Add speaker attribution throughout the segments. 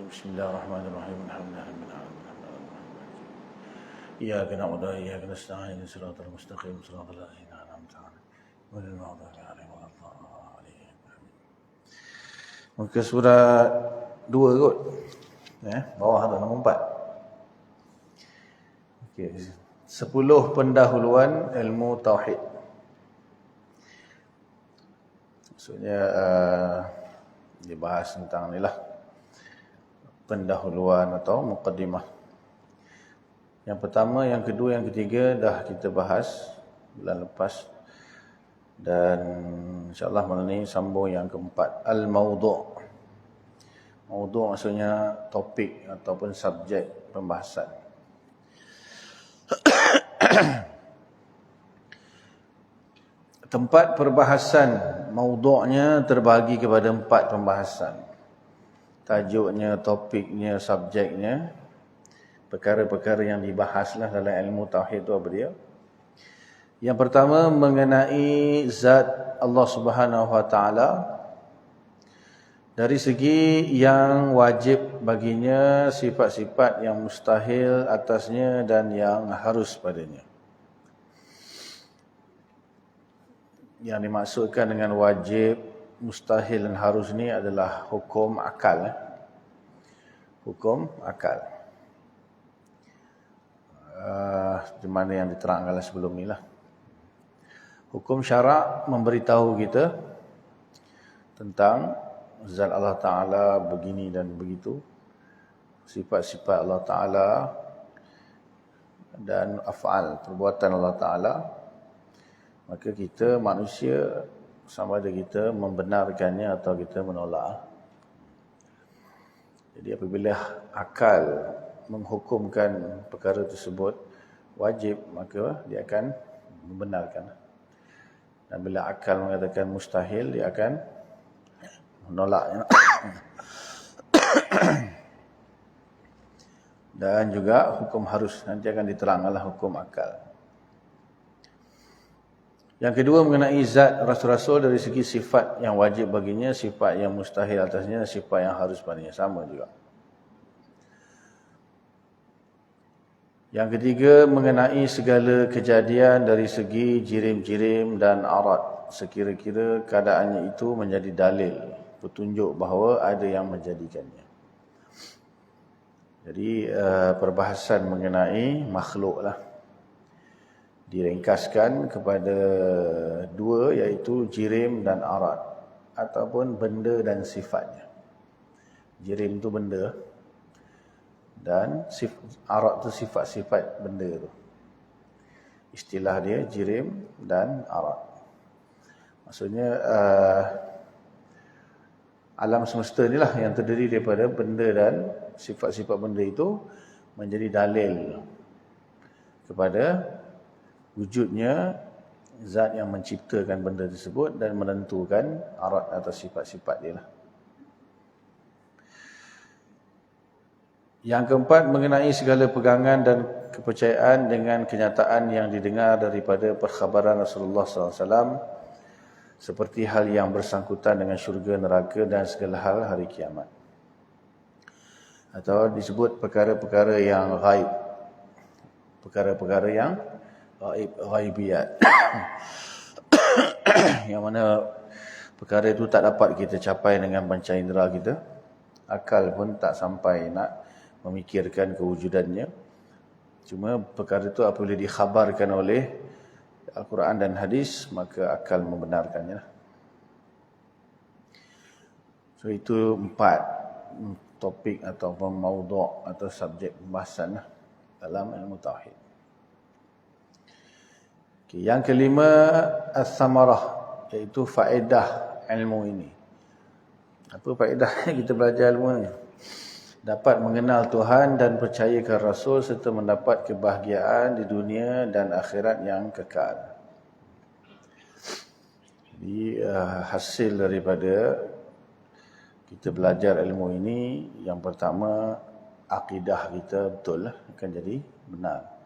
Speaker 1: Bismillahirrahmanirrahim. Iyyaka na'budu wa iyyaka nasta'in. Shiratal mustaqim, shiratal ladzina an'amta 'alaihim, ghairil maghdubi 'alaihim waladdallin. Muka surat 2 kot. Bawah tu nombor 4. Okey. 10 pendahuluan ilmu tauhid. Maksudnya dibahas tentang ni lah, pendahuluan atau muqaddimah. Yang pertama, yang kedua, yang ketiga dah kita bahas bulan lepas. Dan insyaAllah malam ni sambung yang keempat, al-mawdu'. Mawdu' maksudnya topik ataupun subjek pembahasan. Tempat perbahasan mawdu'nya terbahagi kepada 4 pembahasan. Tajuknya, topiknya, subjeknya, perkara-perkara yang dibahaslah dalam ilmu tauhid itu apa dia? Yang pertama mengenai zat Allah Subhanahu Wa Taala dari segi yang wajib baginya, sifat-sifat yang mustahil atasnya dan yang harus padanya. Yang dimaksudkan dengan wajib, mustahil dan harus ni adalah hukum akal. Hukum akal. Di mana yang diterangkan sebelum ni lah. Hukum syarak memberitahu kita tentang zat Allah Ta'ala begini dan begitu. Sifat-sifat Allah Ta'ala dan af'al, perbuatan Allah Ta'ala. Maka kita manusia sama ada kita membenarkannya atau kita menolak. Jadi apabila akal menghukumkan perkara tersebut wajib, maka dia akan membenarkan. Dan bila akal mengatakan mustahil, dia akan menolaknya. Dan juga hukum harus, nanti akan diterangkanlah hukum akal. Yang kedua mengenai zat rasul-rasul dari segi sifat yang wajib baginya, sifat yang mustahil atasnya, sifat yang harus padanya, sama juga. Yang ketiga mengenai segala kejadian dari segi jirim-jirim dan arat, sekira-kira keadaannya itu menjadi dalil, petunjuk bahawa ada yang menjadikannya. Jadi perbahasan mengenai makhluk lah diringkaskan kepada 2, iaitu jirim dan arat, ataupun benda dan sifatnya. Jirim itu benda dan arat itu sifat-sifat benda itu. Istilah dia jirim dan arat. Maksudnya alam semesta inilah yang terdiri daripada benda dan sifat-sifat benda itu menjadi dalil kepada wujudnya zat yang menciptakan benda tersebut dan menentukan arat atau sifat-sifat dia lah. Yang keempat mengenai segala pegangan dan kepercayaan dengan kenyataan yang didengar daripada perkhabaran Rasulullah SAW, seperti hal yang bersangkutan dengan syurga, neraka dan segala hal hari kiamat. Atau disebut perkara-perkara yang ghaib. Perkara-perkara yang ghaibiyat. Yang mana perkara itu tak dapat kita capai dengan panca indera kita. Akal pun tak sampai nak memikirkan kewujudannya. Cuma perkara itu apabila dikhabarkan oleh Al-Quran dan hadis, maka akal membenarkannya. So itu 4 topik atau mawdu' atau subjek pembahasan dalam ilmu tauhid. Okay, yang kelima, as-samarah, iaitu faedah ilmu ini. Apa faedahnya kita belajar ilmu ini? Dapat mengenal Tuhan dan percayakan Rasul serta mendapat kebahagiaan di dunia dan akhirat yang kekal. Jadi hasil daripada kita belajar ilmu ini, yang pertama akidah kita betul lah, akan jadi benar.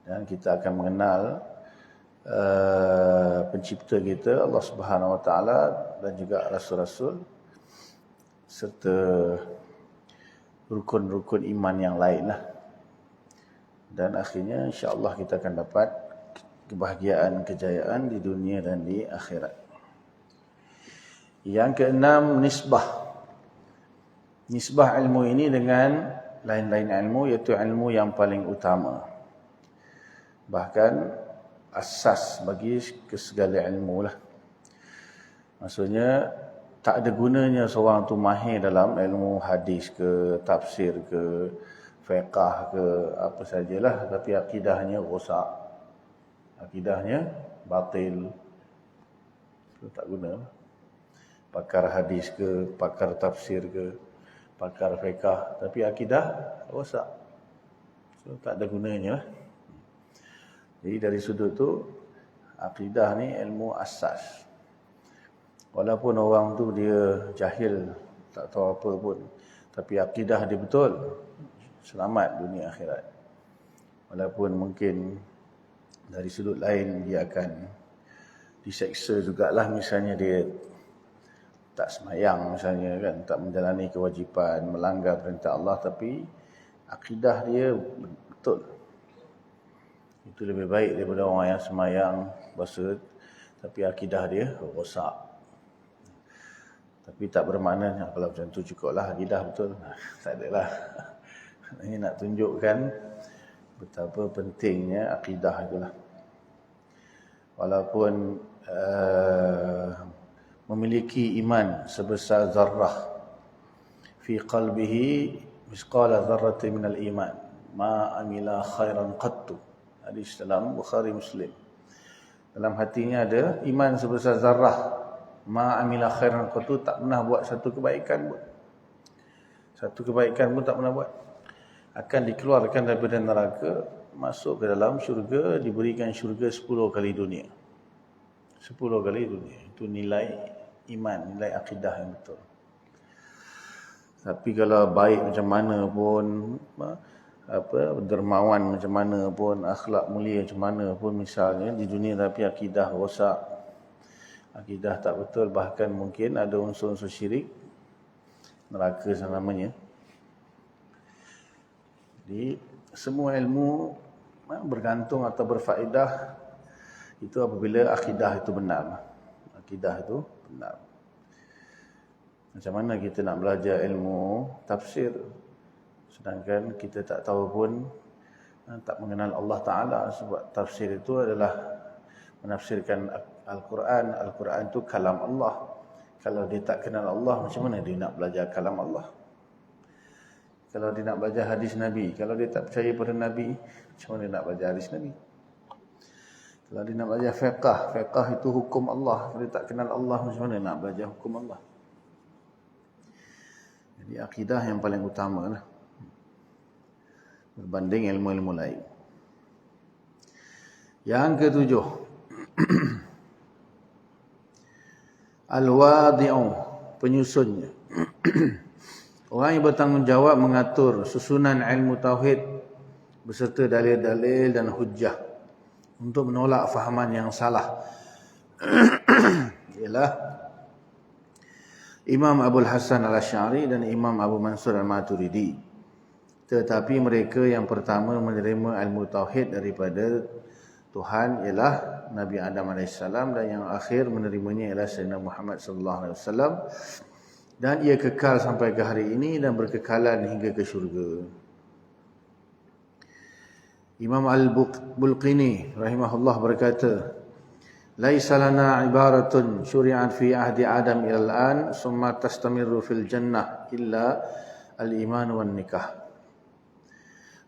Speaker 1: Dan kita akan mengenal pencipta kita Allah Subhanahu Wa Taala dan juga rasul-rasul serta rukun-rukun iman yang lain lah. Dan akhirnya insya-Allah kita akan dapat kebahagiaan, kejayaan di dunia dan di akhirat. Yang keenam, nisbah. Nisbah ilmu ini dengan lain-lain ilmu, iaitu ilmu yang paling utama. Bahkan asas bagi segala ilmu lah. Maksudnya tak ada gunanya seorang tu mahir dalam ilmu hadis ke, tafsir ke, fiqh ke, apa sajalah, tapi akidahnya rosak, akidahnya batil, itu tak guna. Pakar hadis ke, pakar tafsir ke, pakar fiqh, tapi akidah rosak, so tak ada gunanya lah. Jadi dari sudut tu, akidah ni ilmu asas. Walaupun orang tu dia jahil, tak tahu apa pun, tapi akidah dia betul, selamat dunia akhirat. Walaupun mungkin dari sudut lain dia akan diseksa jugalah, misalnya dia tak semayang misalnya kan, tak menjalani kewajipan, melanggar perintah Allah, tapi akidah dia betul. Itu lebih baik daripada orang yang semayang bahasa tapi akidah dia rosak. Tapi tak bermakna kalau macam tu cukuplah akidah betul. Tak adalah. Ini nak tunjukkan betapa pentingnya akidah itulah. Walaupun memiliki iman sebesar zarrah, fi qalbihi misqala dzarratin minal iman, ma amila khairan qattu. Hadis dalam Bukhari Muslim. Dalam hatinya ada iman sebesar zarrah, ma amila khairan qattu, tak pernah buat satu kebaikan pun. Satu kebaikan pun tak pernah buat. Akan dikeluarkan daripada neraka, masuk ke dalam syurga, diberikan syurga 10 kali dunia. 10 kali dunia. Itu nilai iman, nilai akidah yang betul. Tapi kalau baik macam mana pun, dermawan macam mana pun, akhlak mulia macam mana pun misalnya di dunia, tapi akidah rosak, akidah tak betul, bahkan mungkin ada unsur-unsur syirik, neraka selamanya. Jadi semua ilmu bergantung atau berfaedah itu apabila akidah itu benar. Akidah itu benar. Macam mana kita nak belajar ilmu tafsir sedangkan kita tak tahu pun, tak mengenal Allah Ta'ala, sebab tafsir itu adalah menafsirkan Al-Quran. Al-Quran itu kalam Allah. Kalau dia tak kenal Allah, macam mana dia nak belajar kalam Allah? Kalau dia nak belajar hadis Nabi, kalau dia tak percaya pada Nabi, macam mana dia nak belajar hadis Nabi? Kalau dia nak belajar fiqh, fiqh itu hukum Allah. Kalau dia tak kenal Allah, macam mana nak belajar hukum Allah? Jadi akidah yang paling utama lah, berbanding ilmu-ilmu lain. Yang ketujuh, al-wadi'u, penyusunnya. Orang yang bertanggungjawab mengatur susunan ilmu tauhid beserta dalil-dalil dan hujjah untuk menolak fahaman yang salah. Ialah Imam Abul Hasan Al-Asy'ari dan Imam Abu Mansur Al-Maturidi. Tetapi mereka yang pertama menerima ilmu tauhid daripada Tuhan ialah Nabi Adam AS, dan yang akhir menerimanya ialah Sayyidina Muhammad SAW, dan ia kekal sampai ke hari ini dan berkekalan hingga ke syurga. Imam Al-Bulqini rahimahullah berkata, "Laisa lana ibaratun syuri'at fi ahdi Adam ila al-an summa tastamirru fil jannah illa al-iman wan nikah."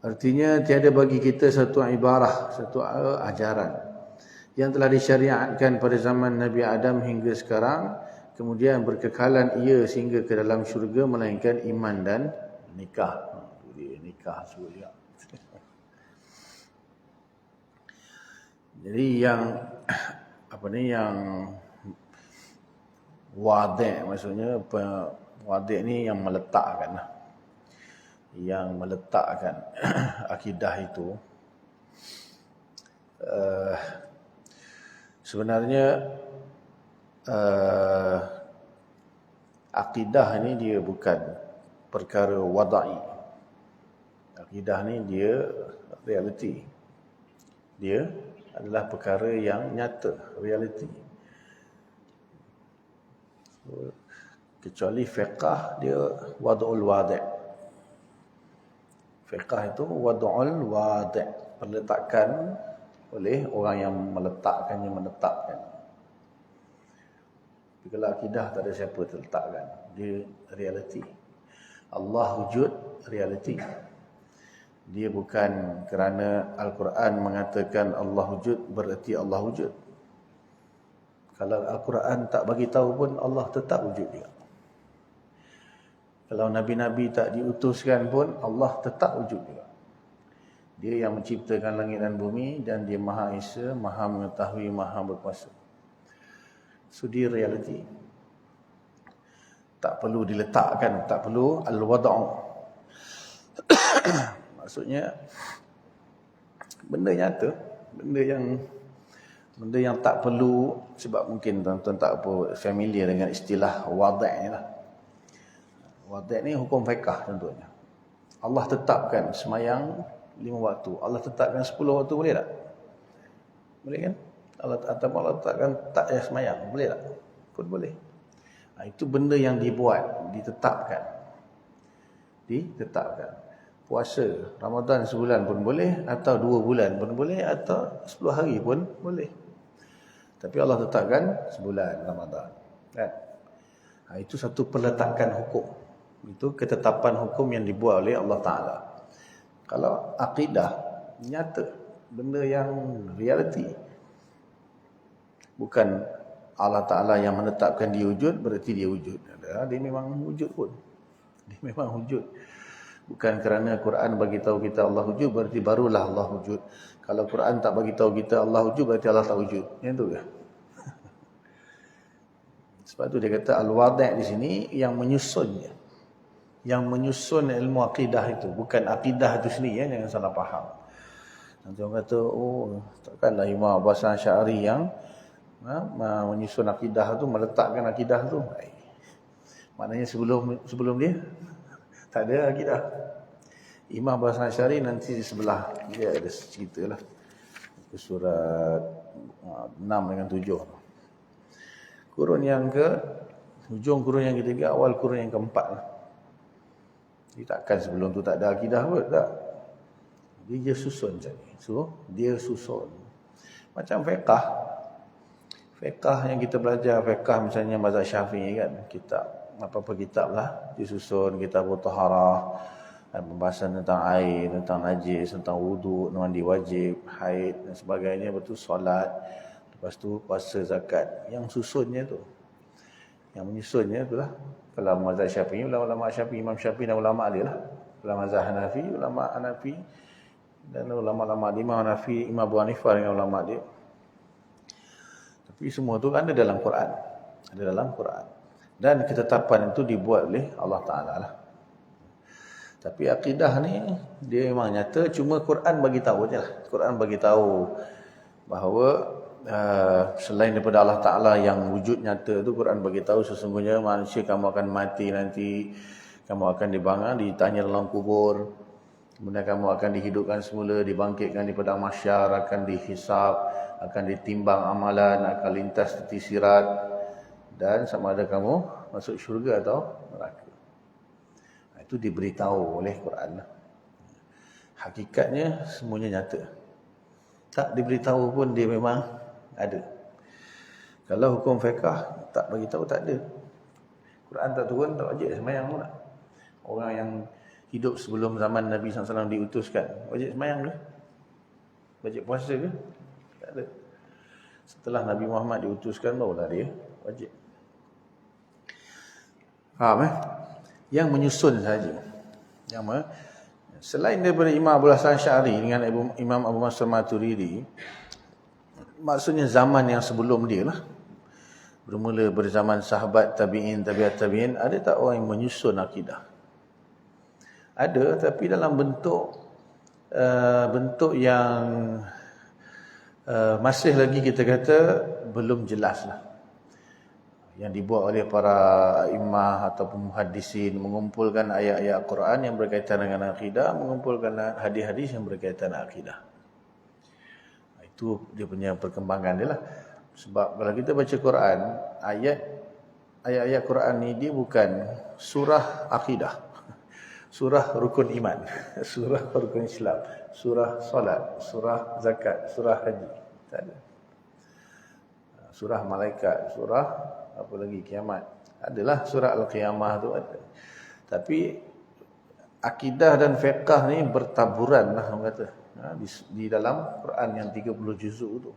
Speaker 1: Artinya tiada bagi kita satu ibarah, satu ajaran yang telah disyariatkan pada zaman Nabi Adam hingga sekarang, kemudian berkekalan ia sehingga ke dalam syurga, melainkan iman dan nikah. Dia nikah juga. Jadi yang yang wadi', maksudnya wadi' ni yang meletakkan lah. Yang meletakkan akidah itu sebenarnya akidah ni dia bukan perkara wada'i. Akidah ni dia realiti. Dia adalah perkara yang nyata, realiti. Kecuali fiqh dia wad'ul wadi'. Fiqh itu wad'ul wadi', perletakan oleh orang yang meletakkannya, menetapkan. Tapi kalau akidah tak ada siapa terletakkan, dia realiti. Allah wujud, realiti. Dia bukan kerana Al-Quran mengatakan Allah wujud bererti Allah wujud. Kalau Al-Quran tak bagi tahu pun Allah tetap wujud juga. Kalau Nabi-Nabi tak diutuskan pun Allah tetap wujud juga. Dia yang menciptakan langit dan bumi dan dia Maha Esa, Maha mengetahui, Maha berkuasa. So dia realiti. Tak perlu diletakkan, tak perlu al-wad'u. Maksudnya benda nyata, benda yang tak perlu, sebab mungkin tuan-tuan tak apa familiar dengan istilah wadi' ni lah. Wadi' ni hukum fiqh contohnya. Allah tetapkan semayang 5 waktu. Allah tetapkan 10 waktu, boleh tak? Boleh kan? Allah tetapkan tak payah semayang, boleh tak? Pun boleh. Itu benda yang dibuat, ditetapkan. Puasa Ramadan sebulan pun boleh, atau 2 bulan pun boleh, atau 10 hari pun boleh. Tapi Allah tetapkan sebulan Ramadan. Kan? Itu satu peletakan hukum. Itu ketetapan hukum yang dibuat oleh Allah Ta'ala. Kalau akidah, nyata, benda yang realiti. Bukan Allah Ta'ala yang menetapkan dia wujud, berarti dia wujud. Dia memang wujud pun. Dia memang wujud. Bukan kerana Quran bagi tahu kita Allah wujud, berarti barulah Allah wujud. Kalau Quran tak bagi tahu kita Allah wujud, berarti Allah tak wujud. Yang tu ke? Sebab tu dia kata al-wadi' di sini yang menyusunnya. Yang menyusun ilmu akidah itu, bukan akidah itu sendiri, ya, jangan salah faham. Nanti orang kata, oh, takkanlah Imam Abbas Asy'ari yang menyusun akidah tu, meletakkan akidah tu. Maknanya sebelum dia tak ada akidah. Imam Abbas Asy'ari nanti di sebelah dia ada ceritalah. Surat 6 dengan 7. Kurun yang hujung kurun yang ketiga, awal kurun yang keempat lah. Dia takkan sebelum tu tak ada akidah pun, tak. Dia susun macam ni. So, dia susun. Macam fiqh. Fiqh yang kita belajar, fiqh misalnya mazhab Syafi'i kan, kitab, apa-apa kitab lah, disusun, kitab Taharah, pembahasan tentang air, tentang najis, tentang wuduk, mandi wajib, haid dan sebagainya, betul solat, lepas tu puasa, zakat. Yang susunnya tu, yang menyusunnya itulah. Kalau mazhab Syafi'i, ulama Syafi'i, Imam Syafi'i dan ulama dia lah. Ulama mazhab Hanafi, ulama Hanafi, dan ulama-ulama Imam Hanafi, Imam Abu Hanifah dengan ulama dia. Tapi semua tu ada dalam Quran. Ada dalam Quran. Dan ketetapan itu dibuat oleh Allah Ta'ala lah. Tapi akidah ni, dia memang nyata, cuma Quran bagi tahu je lah. Quran bagi tahu bahawa selain daripada Allah Ta'ala yang wujud nyata tu, Quran bagi tahu sesungguhnya manusia kamu akan mati nanti, kamu akan dibangun, ditanya dalam kubur, kemudian kamu akan dihidupkan semula, dibangkitkan di padang mahsyar, akan dihisab, akan ditimbang amalan, akan lintas titik sirat, dan sama ada kamu masuk syurga atau neraka. Itu diberitahu oleh Quran. Hakikatnya semuanya nyata. Tak diberitahu pun dia memang ada. Kalau hukum fiqh tak bagi tahu, tak ada. Quran tak turun, tak wajib sembahyang pun tak. Orang yang hidup sebelum zaman Nabi SAW diutuskan, wajib sembahyang ke? Wajib puasa ke? Tak ada. Setelah Nabi Muhammad diutuskan, barulah dia wajib. Faham Yang menyusun saja. Selain daripada Imam Abu Hasan Asy'ari dengan Imam Abu Mansur Maturidi, maksudnya zaman yang sebelum dia lah, bermula berzaman sahabat, tabi'in, tabi'at tabi'in, ada tak orang yang menyusun akidah? Ada, tapi dalam bentuk yang masih lagi kita kata belum jelas lah. yang dibuat oleh para imam ataupun muhaddisin, mengumpulkan ayat-ayat Quran yang berkaitan dengan akidah, mengumpulkan hadis-hadis yang berkaitan dengan akidah. Itu dia punya perkembangan dia lah. Sebab kalau kita baca Quran, ayat-ayat Quran ni dia bukan surah akidah, surah rukun iman, surah rukun Islam, surah solat, surah zakat, surah haji. Tak ada. Surah malaikat, surah apa lagi, kiamat. Adalah surah Al-Qiyamah tu ada. Tapi akidah dan fiqh ni bertaburan lah orang kata. Di dalam Quran yang 30 juzuk tu.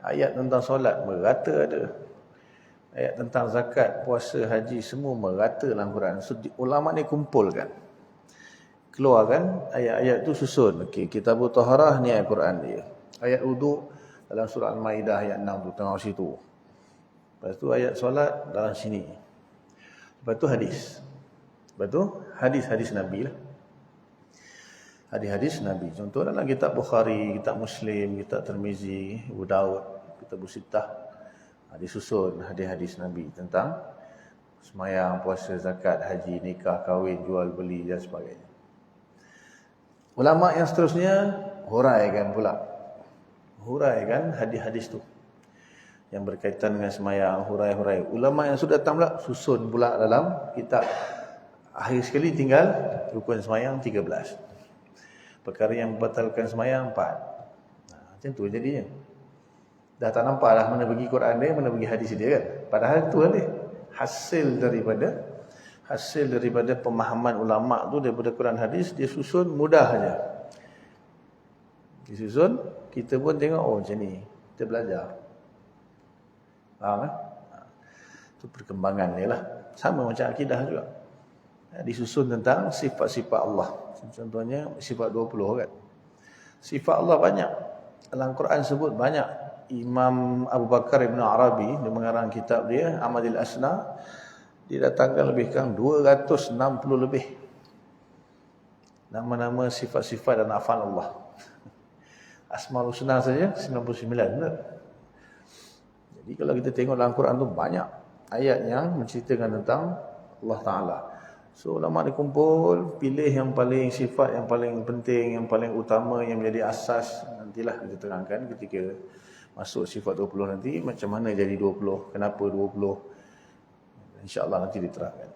Speaker 1: Ayat tentang solat merata ada. Ayat tentang zakat, puasa, haji semua merata dalam Quran. So, ulama ni kumpulkan. Keluarkan ayat-ayat tu susun. Okey, Kitabut Taharah ni ayat Quran dia. Ayat wudu dalam surah Al-Maidah ayat 6 tu, tengok situ. Lepas tu ayat solat dalam sini. Lepas tu hadis. Lepas tu hadis-hadis Nabi lah. Hadis-hadis Nabi. Contoh dalam kitab Bukhari, kitab Muslim, kitab Tirmizi, Abu Daud, kitab Sittah. Disusun hadis-hadis Nabi tentang sembahyang, puasa, zakat, haji, nikah, kahwin, jual beli dan sebagainya. Ulama yang seterusnya huraikan pula. Huraikan hadis-hadis tu yang berkaitan dengan sembahyang, hurai-hurai. Ulama yang sudah datang pula susun pula dalam kitab. Akhir sekali tinggal rukun sembahyang 13. Perkara yang membatalkan sembahyang 4. Macam tu jadinya. Dah tak nampak lah mana bagi Quran dia, mana bagi hadis dia kan. Padahal tu dia hasil daripada pemahaman ulama tu daripada Quran hadis, dia susun mudah aja. Disusun, kita pun tengok macam ni. Kita belajar. Faham kan? Itu perkembangan dia lah. Sama macam akidah juga. Disusun tentang sifat-sifat Allah. Contohnya sifat 20 kan. Sifat Allah banyak. Dalam Quran sebut banyak. Imam Abu Bakar Ibn Arabi, dia mengarang kitab dia, Amadil Asna, dia datangkan lebih kurang 260 lebih nama-nama sifat-sifat dan afal Allah. Asmaul Husna saja 99 benar. Jadi kalau kita tengok dalam Quran tu banyak ayat yang menceritakan tentang Allah Ta'ala. So ulama dikumpul, pilih yang paling sifat yang paling penting, yang paling utama, yang menjadi asas. Nantilah kita terangkan ketika masuk sifat 20 nanti, macam mana jadi 20, kenapa 20. InsyaAllah nanti diterangkan.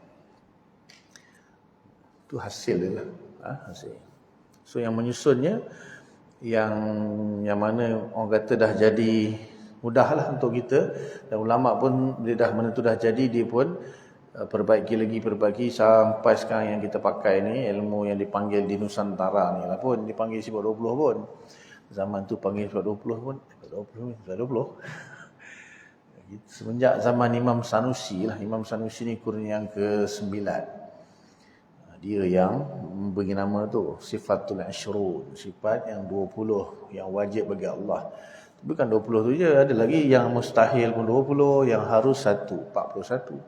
Speaker 1: Itu hasil dia lah. Hasil. So yang menyusunnya, yang mana orang kata dah jadi mudahlah untuk kita, dan ulama pun dia dah mana tu dah jadi, dia pun perbaiki sampai sekarang yang kita pakai ni, ilmu yang dipanggil di Nusantara ni lah pun dipanggil sifat 20 pun. Zaman tu panggil sifat 20 pun sifat 20. Semenjak zaman Imam Sanusi lah. Imam Sanusi ni kurun yang ke-9. Dia yang beri nama tu Sifatul Ashrun, sifat yang 20 yang wajib bagi Allah. Bukan 20 tu je, ada lagi yang mustahil pun 20, yang harus 1, 41.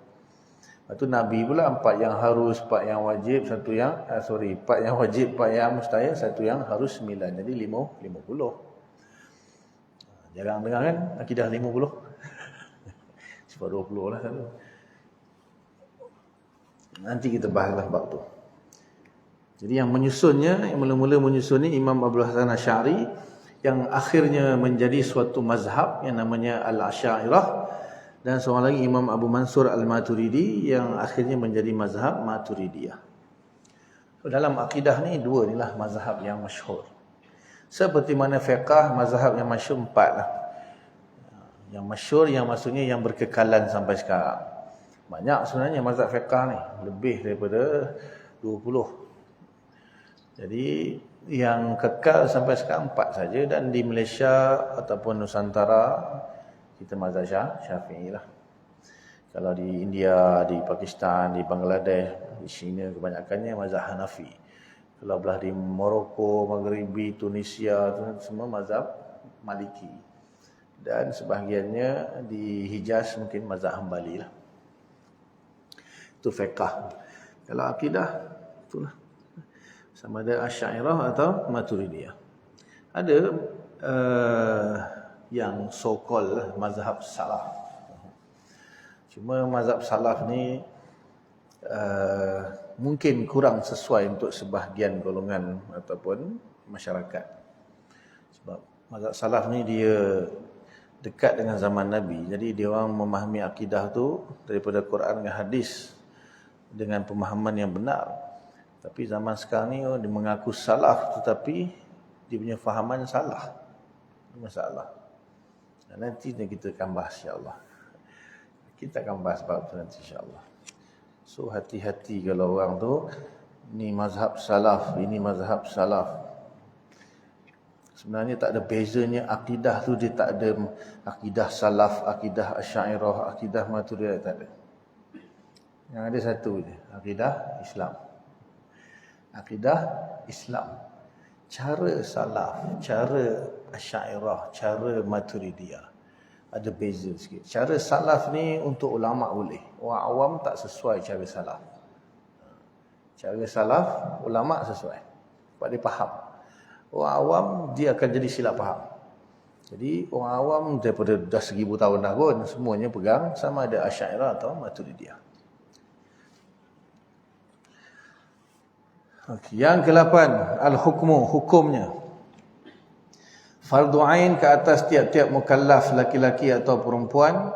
Speaker 1: Lepas tu Nabi pula 4 yang harus, 4 yang wajib, 1 yang 4 yang wajib, 4 yang mustahil, 1 yang harus, 9. Jadi 50. Jarang dengar kan akidah 50. Sifat 20 lah satu. Nanti kita bahaslah bab tu. Jadi yang menyusunnya, yang mula-mula menyusun ni Imam Abdul Hasan Asy'ari, yang akhirnya menjadi suatu mazhab yang namanya Al-Asy'ariyah, dan seorang lagi Imam Abu Mansur Al-Maturidi yang akhirnya menjadi mazhab Maturidiyah. So, dalam akidah ni dua ni lah mazhab yang masyhur. Seperti mana fiqh, mazhab yang masyhur 4 lah. Yang masyhur, yang maksudnya yang berkekalan sampai sekarang. Banyak sebenarnya mazhab fiqh ni, lebih daripada 20. Jadi yang kekal sampai sekarang 4 saja, dan di Malaysia ataupun Nusantara kita mazhab Syafi'i lah. Kalau di India, di Pakistan, di Bangladesh, di China kebanyakannya mazhab Hanafi. Kalau belah di Morocco, Maghribi, Tunisia, semua mazhab Maliki. Dan sebahagiannya di Hijaz mungkin mazhab Hambali lah. Itu fiqh. Kalau akidah, itulah. Sama ada Asy'ariyah atau Maturidiyah. Ada yang so-called mazhab salaf. Cuma mazhab salaf ni mungkin kurang sesuai untuk sebahagian golongan ataupun masyarakat. Sebab mazhab salaf ni dia dekat dengan zaman Nabi. Jadi dia orang memahami akidah tu daripada Quran dan hadis dengan pemahaman yang benar. Tapi zaman sekarang ni dia mengaku salaf tetapi dia punya fahaman salah. Itu masalah. Dan nanti kita akan bahas insya-Allah. Kita akan bahas bab tu nanti insya-Allah. So hati-hati kalau orang tu ni mazhab salaf, ini mazhab salaf. Sebenarnya tak ada bezanya akidah tu, dia tak ada akidah salaf, akidah asy'ariyah, akidah maturidiyah, tak ada. Yang ada satu je, akidah Islam. Akidah Islam. Cara salaf, cara asy'ariyah, cara maturidiyah ada beza sikit. Cara salaf ni untuk ulama boleh. Orang awam tak sesuai cara salaf. Cara salaf ulama sesuai. Sebab dia faham. Orang awam dia akan jadi silap faham. Jadi orang awam daripada dah 1000 tahun dah pun semuanya pegang sama ada asy'ariyah atau maturidiyah. Okay. Yang ke-8, al-hukmu, hukumnya. Fardu ain ke atas tiap-tiap mukallaf laki-laki atau perempuan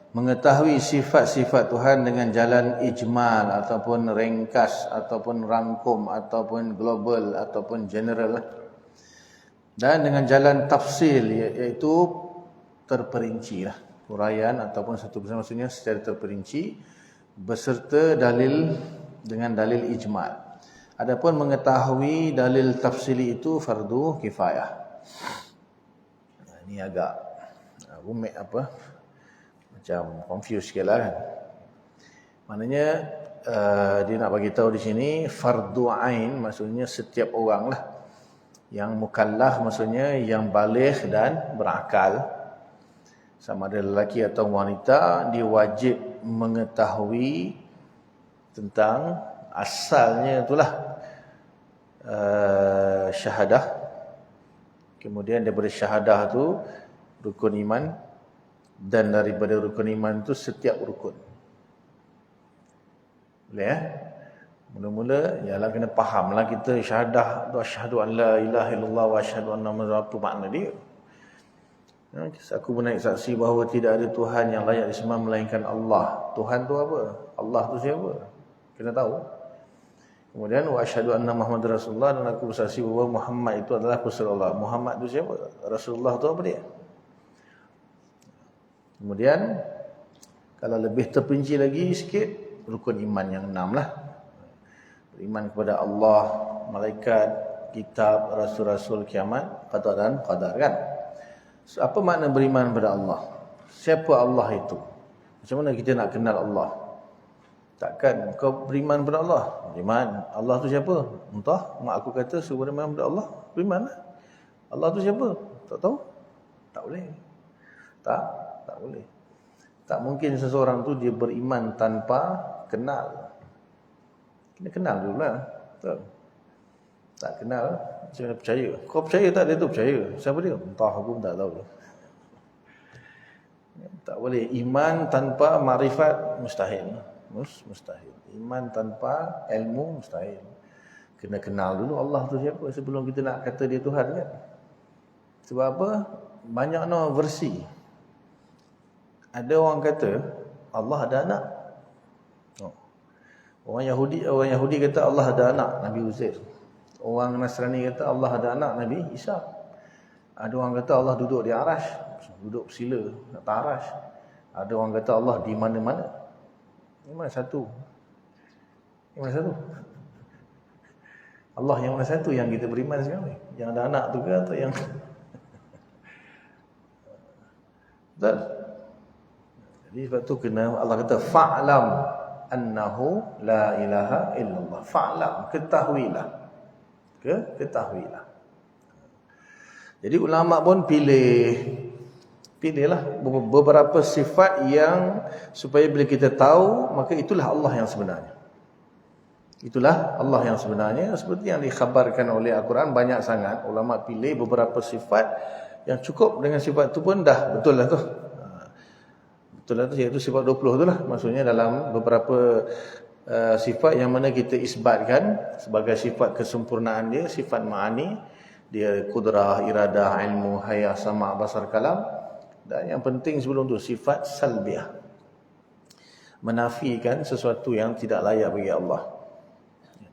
Speaker 1: mengetahui sifat-sifat Tuhan dengan jalan ijmal ataupun ringkas ataupun rangkum ataupun global ataupun general, dan dengan jalan tafsil iaitu terperinci lah, huraian ataupun satu persatu maksudnya secara terperinci beserta dalil dengan dalil ijmal. Adapun mengetahui dalil tafsili itu fardu kifayah. Ini agak rumit macam confuse sikit lah kan. Maknanya dia nak bagi tahu di sini fardu ain maksudnya setiap orang lah. Yang mukallaf maksudnya yang baligh dan berakal. Sama ada lelaki atau wanita, dia wajib mengetahui tentang asalnya itulah syahadah. Kemudian daripada syahadah tu rukun iman, dan daripada rukun iman tu setiap rukun. Boleh ya? Mula-mula ialah kena fahamlah kita syahadah tu, asyhadu an la ilaha illallah wa asyhadu anna Muhammadar apa makna dia. Aku menaik saksi bahawa tidak ada Tuhan yang layak disembah melainkan Allah. Tuhan tu apa? Allah tu siapa? Kena tahu. Kemudian wa asyhadu anna Muhammadar Rasulullah, dan aku bersaksi bahawa Muhammad itu adalah Rasulullah. Muhammad itu siapa? Rasulullah itu apa dia? Kemudian kalau lebih terperinci lagi sikit, rukun iman yang 6 lah. Beriman kepada Allah, malaikat, kitab, rasul-rasul, kiamat, qada dan qadar kan. So, apa makna beriman kepada Allah? Siapa Allah itu? Macam mana kita nak kenal Allah? Takkan kau beriman kepada Allah? Beriman. Allah tu siapa? Entah. Mak aku kata suruh beriman kepada Allah. Beriman lah. Allah tu siapa? Tak tahu? Tak boleh. Tak boleh. Tak mungkin seseorang tu dia beriman tanpa kenal. Kena kenal dulu lah. Tak kenal, macam mana percaya? Kau percaya tak dia tu? Percaya. Siapa dia? Entah, aku pun tak tahu. Tak boleh. Iman tanpa marifat mustahil. Mustahil. Iman tanpa ilmu mustahil. Kena kenal dulu Allah tu siapa sebelum kita nak kata dia Tuhan kan. Sebab apa? Banyak versi. Ada orang kata Allah ada anak. Orang Yahudi kata Allah ada anak, Nabi Uzair. Orang Nasrani kata Allah ada anak, Nabi Isa. Ada orang kata Allah duduk di arash, duduk bersila atas arash. Ada orang kata Allah di mana-mana. Yang mana satu? Yang mana satu? Allah yang mana satu yang kita beriman sekarang ni? Yang ada anak tu ke atau yang betul? Jadi sebab tu kena Allah kata fa'lam annahu la ilaha illallah. Fa'lam, ketahuilah. Ketahuilah. Jadi ulama pun pilihlah beberapa sifat yang supaya bila kita tahu, maka itulah Allah yang sebenarnya. Itulah Allah yang sebenarnya. Seperti yang dikhabarkan oleh Al-Quran, banyak sangat ulama pilih beberapa sifat yang cukup dengan sifat itu pun dah betul lah tu. Betul lah tu, iaitu sifat 20 tu lah. Maksudnya dalam beberapa sifat yang mana kita isbatkan sebagai sifat kesempurnaan dia, sifat ma'ani, dia kudrah, iradah, ilmu, haya, sama', basar, kalam. Dan yang penting sebelum tu, sifat salbiah, menafikan sesuatu yang tidak layak bagi Allah.